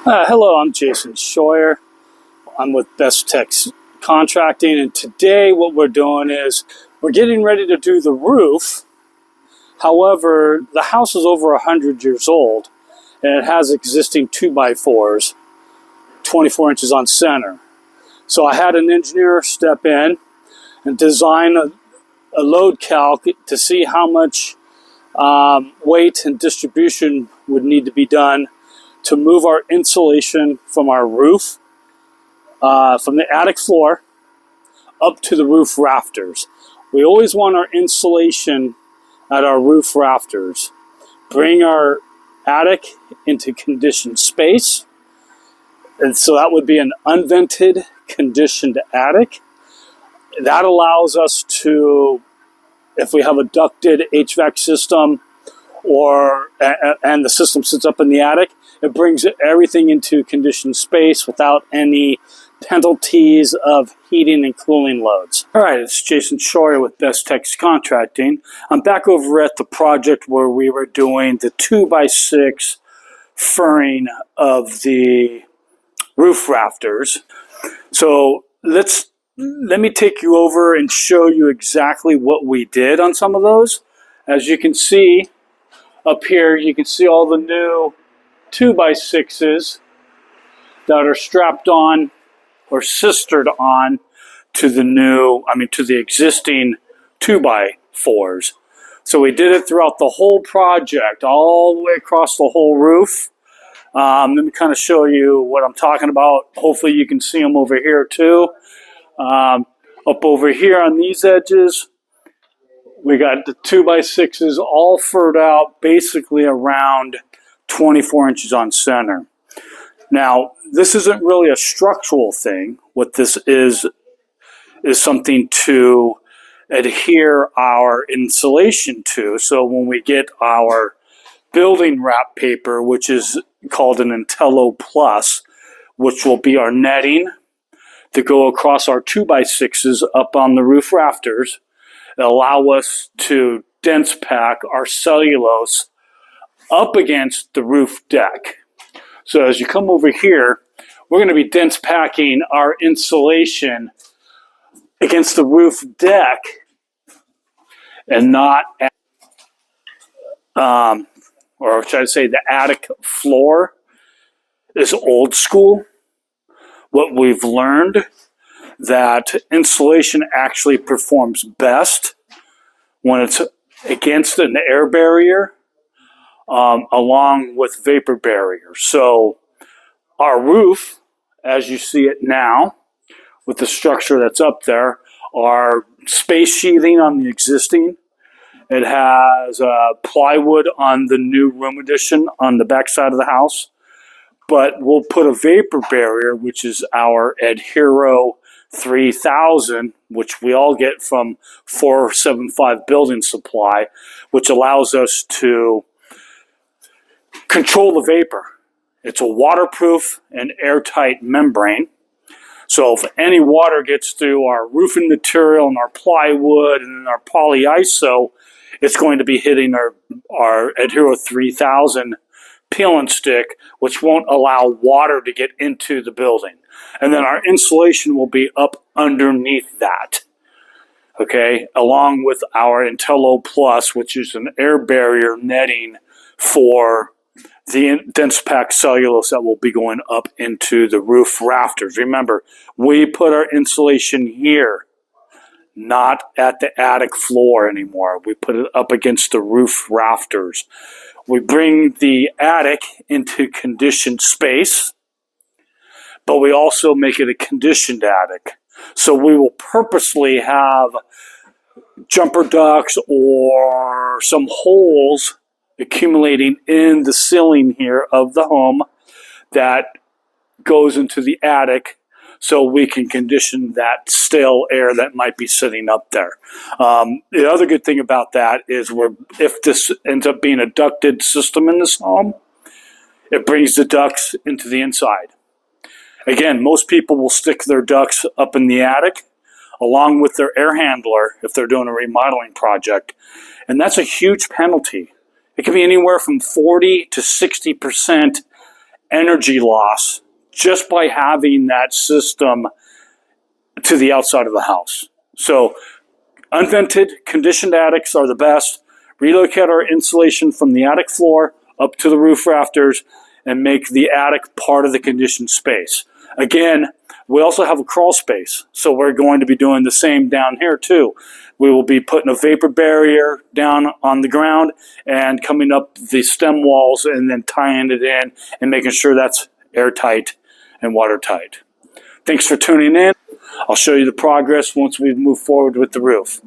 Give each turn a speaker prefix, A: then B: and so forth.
A: Hello, I'm Jason Scheuer. I'm with Best Tex Contracting, and today what we're doing is we're getting ready to do the roof. However, the house is over 100 years old, and it has existing 2x4s, 24 inches on center. So I had an engineer step in and design a load calc to see how much weight and distribution would need to be done to move our insulation from our roof, from the attic floor up to the roof rafters. We always want our insulation at our roof rafters. Bring our attic into conditioned space. And so that would be an unvented, conditioned attic. That allows us to, if we have a ducted HVAC system and the system sits up in the attic, it brings everything into conditioned space without any penalties of heating and cooling loads. All right, it's Jason Scheuer with Best Tex Contracting. I'm back over at the project where we were doing the 2x6 furring of the roof rafters. So let me take you over and show you exactly what we did on some of those. As you can see up here, you can see all the new 2x6s that are strapped on or sistered on to the existing 2x4s. So we did it throughout the whole project, all the way across the whole roof. Let me kind of show you what I'm talking about. Hopefully you can see them over here too. Up over here on these edges, we got the 2x6s all furred out basically around 24 inches on center. Now, this isn't really a structural thing. What this is something to adhere our insulation to. So when we get our building wrap paper, which is called an Intello Plus, which will be our netting to go across our 2x6s up on the roof rafters, allow us to dense pack our cellulose up against the roof deck. So as you come over here, we're going to be dense packing our insulation against the roof deck and not, or should I say the attic floor is old school. What we've learned that insulation actually performs best when it's against an air barrier along with vapor barrier. So our roof, as you see it now, with the structure that's up there, our space sheathing on the existing. It has plywood on the new room addition on the back side of the house. But we'll put a vapor barrier, which is our Adhero 3000, which we all get from 475 Building Supply, which allows us to control the vapor. It's a waterproof and airtight membrane. So if any water gets through our roofing material and our plywood and our polyiso, it's going to be hitting our Adhero 3000 peel and stick, which won't allow water to get into the building. And then our insulation will be up underneath that. Okay, along with our Intello Plus, which is an air barrier netting for the dense pack cellulose that will be going up into the roof rafters. Remember, we put our insulation here, not at the attic floor anymore. We put it up against the roof rafters. We bring the attic into conditioned space, but we also make it a conditioned attic. So we will purposely have jumper ducts or some holes accumulating in the ceiling here of the home that goes into the attic so we can condition that stale air that might be sitting up there. The other good thing about that is if this ends up being a ducted system in this home, it brings the ducts into the inside. Again, most people will stick their ducts up in the attic along with their air handler if they're doing a remodeling project, and that's a huge penalty. It can be anywhere from 40 to 60% energy loss just by having that system to the outside of the house. So unvented, conditioned attics are the best. Relocate our insulation from the attic floor up to the roof rafters and make the attic part of the conditioned space. Again, we also have a crawl space, so we're going to be doing the same down here too. We will be putting a vapor barrier down on the ground and coming up the stem walls and then tying it in and making sure that's airtight and watertight. Thanks for tuning in. I'll show you the progress once we move forward with the roof.